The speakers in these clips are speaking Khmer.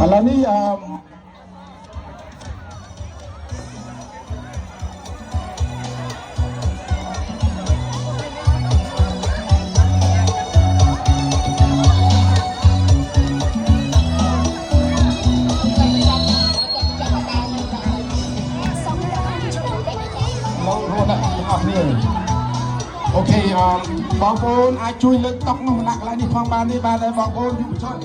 ឥឡូវនេះអូខេបងប្អូនអាចជួយលើកតុកនោះម្នាក់កន្លែងនេះផងបានទេបាទតែបងប្អូនយុវជន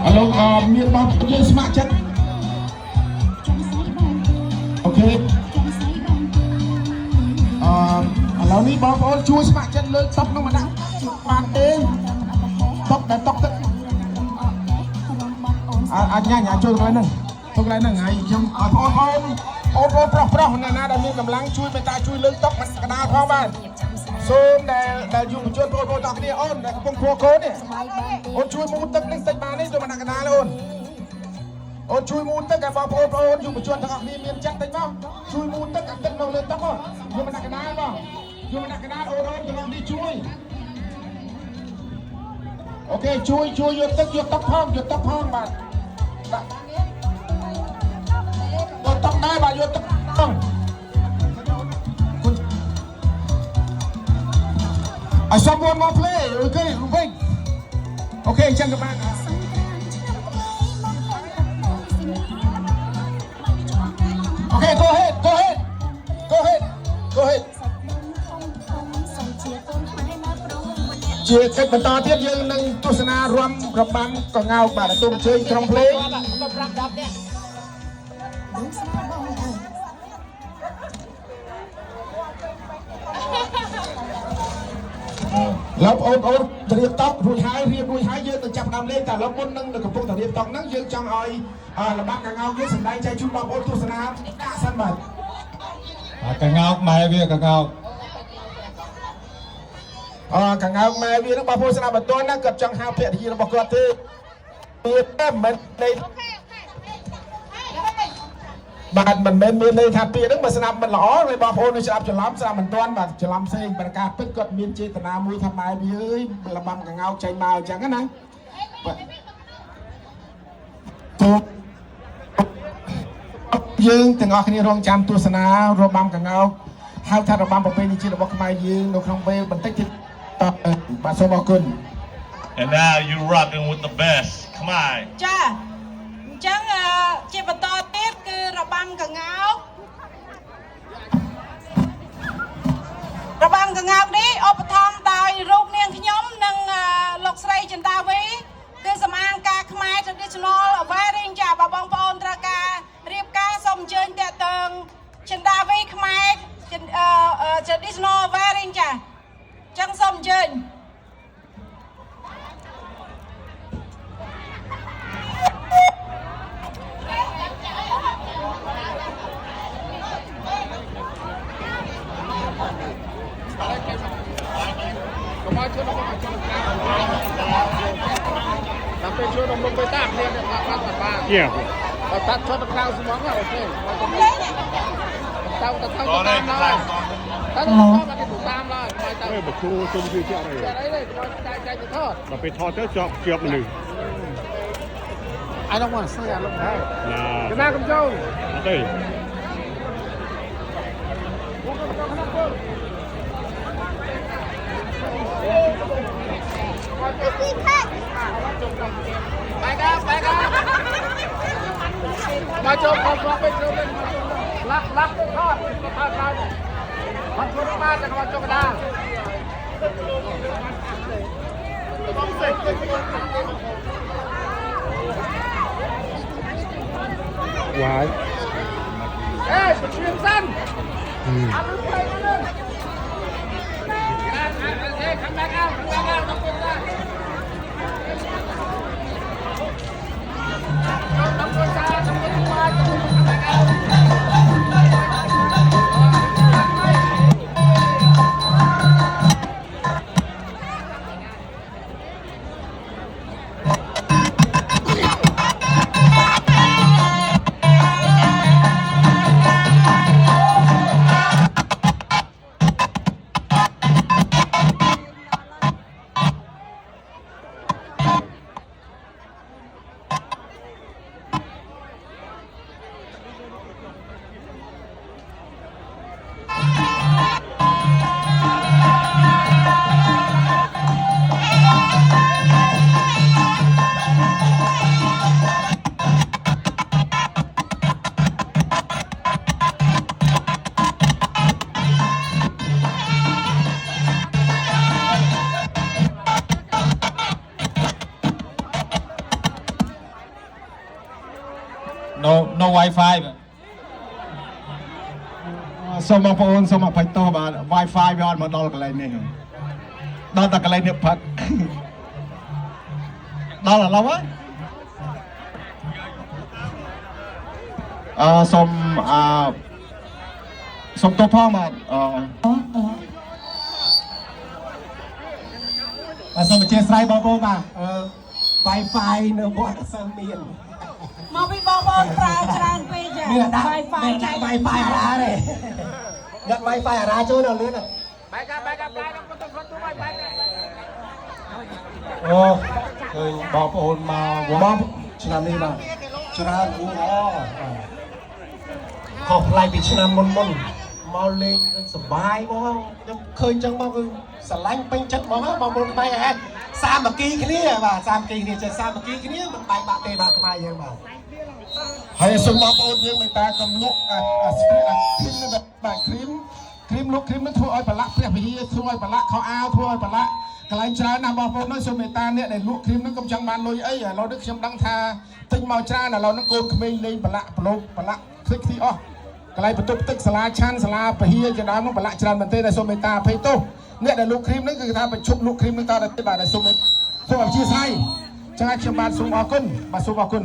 ឥឡូវមានបងប្អូនយើងស្ម័គ្រចិត្តអូខេឥឡូវនេះបងប្អូនជួយស្ម័គ្រចិត្តលើកតុកនោះមកដាក់បានទេតុកដែលតុកទឹកអាចញ៉ាំចូលកន្លែងហ្នឹងទៅកន្លែងហ្នឹងហើយខ្ញុំបងប្អូនប្រុសណាដែលមានកម្លាំងជួយមេត្តាជួយលើកតុកមកកណ្ដាលផងបាទសូមដែលយុវជនបងប្អូនទាំងគ្នាអូនដែលកំពុងព្រោះកូននេះអូនជួយមូលទឹកនេះតិចបាននេះទៅមកកណ្ដាលអូនជួយមូលទឹកឲ្យបងប្អូនយុវជនទាំងអស់គ្នាមានចិត្តតិចមកជួយមូលទឹកឲ្យទឹកនៅលើតុកមកយកមកកណ្ដាលបងយកមកកណ្ដាលអូនទាំងអស់គ្នាជួយអូខេជួយយកទឹកយកតុកផងបាទដាក់យកតុកដែរបាទយកតុកផងI saw one more play. Okay, wait. Okay, check the back. Okay, go ahead. Chia cáchបន្តទៀតយើងនឹងទស្សនារំរបាំកងោកបាទទូមជើញក្រុមភ្លេងแล้วអូនត្រៀមតុករួចហើយរៀបរួចហើយយើងទៅចាប់ដើមលេងតែឡូវមុននឹងកំពុងតែរៀបតុកហ្នឹងយើងចង់ឲ្យលំបាកកងោកយើងសម្ដែងចែកជូនបងប្អូនទស្សនាដាក់សិនបាទកងោកម៉ែវាកងោកកងោកម៉ែវាហ្នឹងបងប្អូនស្ដាប់បន្ទាន់ណាគាត់ចង់ហៅភរិយារបស់គាត់ទេវាតែមិនទេបាទមិនមែនមានន័យថាពាក្យហ្នឹងបើស្ដាប់មិនល្អហើយបងប្អូននឹងស្ដាប់ច្រឡំស្ដាប់មិនទាន់បាទច្រឡំផ្សេងប្រការពិតគាត់មានចេតនាមួយថាម៉ែវាអើយលំបាំកងោកចេញមកអញ្ចឹងណាបាទយើងទាំងអស់គ្នារងចាំទស្សនារបាំកងោកហៅថារបាំប្រពៃណីជាតិរបស់ខ្មែរយើងនៅក្នុងពេលបន្តិចទៀតបាទសូមអរគុណ And now you rocking with the best ខ្មែរចាអញ្ចឹងជាបន្តទៀតគឺរបាំកងោកនេះឧបត្ថម្ភដោយរូបនាងខ្ញុំនិងលោកស្រីចិន្តាវីគឺសម្អាងការខ្មែរ traditional wearing ចាបងប្អូនត្រូវការរៀបការសូមអញ្ជើញតាក់ទងចិន្តាវីខ្មែរ traditional wearing ចាអញ្ចឹងសូមអញ្ជើញពេលជួយដល់មុខទៅតាគ្នានេះបាត់បាត់យ៉ាបាត់ឈុតទៅក្រៅស្មងអូខេទៅតាមឡើយតែទៅមកគេតាមឡើយទៅបើគ្រូជុំជួយជាអីអីចែកទៅថតដល់ពេលថតទៅជាប់មនុស្ស I don't want to say I look bad ចំណាកំចូលអត់ទេមកចូលផងទៅចូលលេងលាក់ថតទៅឡើងមកចូលមកតែមកចូលកណ្ដាលវាយអេស្ទ្រីមសិនអត់ទៅទៅcome back out ต้องกดได้ต้องกดได้ต้องกดมา come back out ឥ សូមបងប្អូនសូមអភ័យទោសបាទ Wi-Fi វាអត់មកដល់កន្លែងនេះដល់តែកន្លែងនេះផឹកដល់ឥឡូវហើយសូមសូមទោសផងបាទសូមអធិស្ឋានបងប្អូនបាទWi-Fi នៅវត្តសឹងមានមកពីបងប្អូនប្រើច្រើនពេកចា មានដាក់ Wi-Fi អារ៉ាទេដាក់ Wi-Fi អារ៉ាចូលដល់លឿនណាបាយកាបាយដល់ទៅខ្លួនទៅបាយអូឃើញបងប្អូនមកវត្តឆ្នាំនេះបាទច្រើនគូខុសប្លែកពីឆ្នាំមុនមកលេងសប្បាយបងខ្ញុំឃើញចឹងមកគឺស្រឡាញ់ពេញចិត្តបងបងប្អូនបែកហេតុសាមគ្គីគ្នាបាទសាមគ្គីគ្នាចេះសាមគ្គីគ្នាមិនបែកបាក់ទេបាទខ្មែរយើងបាទហើយសូមបងប្អូនយើងមេត្តាកំលុកគ្រីមបាទគ្រីមលុកគ្រីមនឹងធ្វើឲ្យប្រឡាក់ព្រះវិហារធ្វើឲ្យប្រឡាក់ខោអាវធ្វើឲ្យប្រឡាក់កន្លែងច្រើនណាស់បងប្អូនសូមមេត្តាអ្នកដែលលក់គ្រីមនឹងកុំចង់បានលុយអីឥឡូវនេះខ្ញុំដឹងថាទិញមកច្រើនឥឡូវនេះកូនក្មេងលេងប្រឡាក់ប្រឡូកប្រឡាក់ខ្ទេចអស់កន្លែងបន្ទប់ទឹកសាលាឆាន់សាលាពហិយជាដើមនោះប្រឡាក់ច្រើនមែនទេតែសូមមេត្តាអភ័យទោសអ្នកដែលលក់គ្រីមនឹងគឺថាបញ្ឈប់លក់គ្រីមនឹងតទៅទៀតបាទសូមអធិស្ឋានចឹងហើយខ្ញុំបាទសូមអរគុណបាទសូមអរគុណ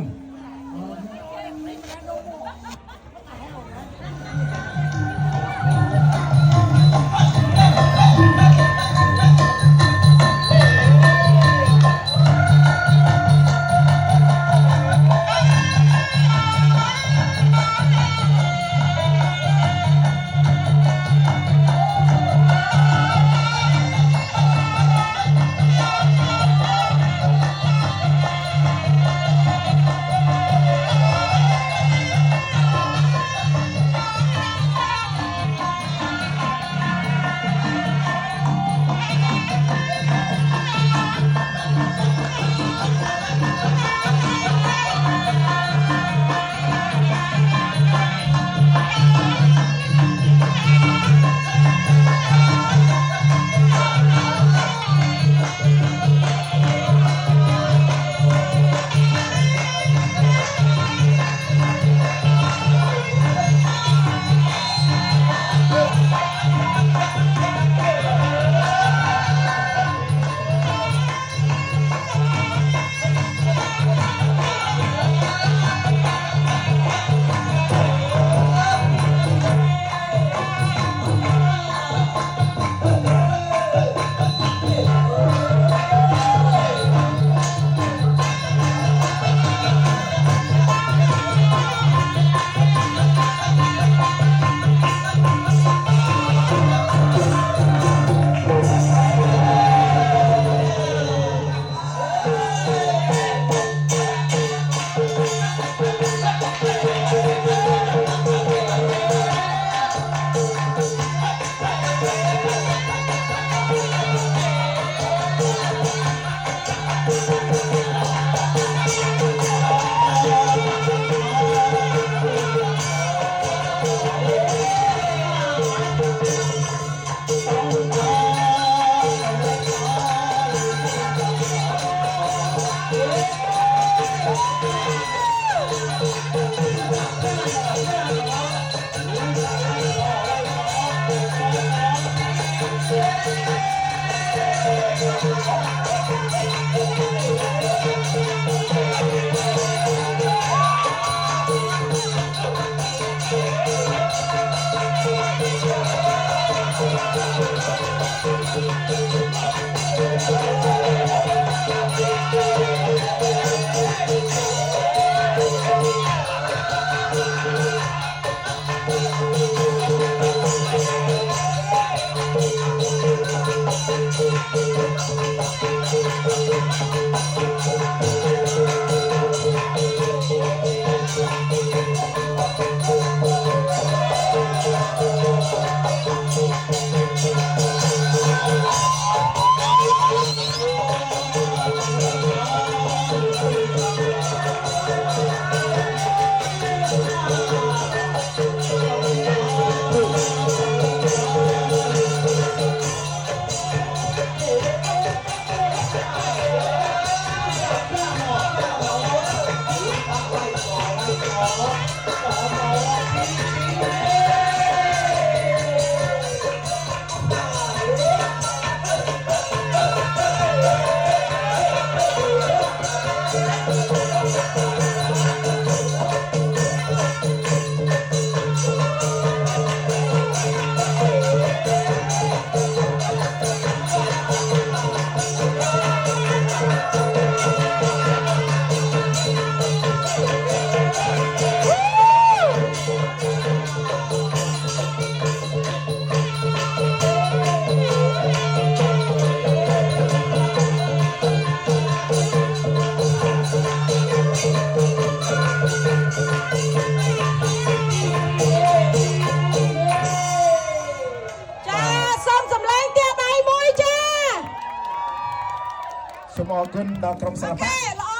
អរគុណដល់ក្រុមសិល្បៈ ល្អ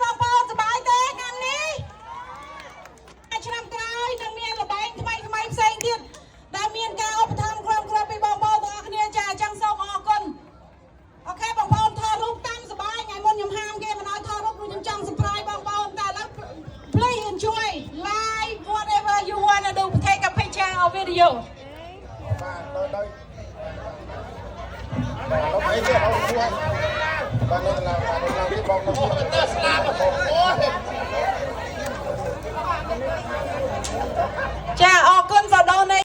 បងប្អូនសប្បាយទេថ្ងៃនេះឆ្នាំក្រោយនឹងមានល្បែងថ្មីផ្សេងទៀតដែលមានការឧបត្ថម្ភគ្រប់ពីបងប្អូនទាំងអស់គ្នាចាអញ្ចឹងសូមអរគុណអូខេបងប្អូនថតរូបតាមសប្បាយថ្ងៃមុនខ្ញុំហាមគេមិនឲ្យថតរូបខ្ញុំចង់ surprise បងប្អូនតែឥឡូវ please enjoy live whatever you want to do take a picture or video បាទដល់ទៅទៀតអរគុណបាទនៅឡើយទីបងប្អូន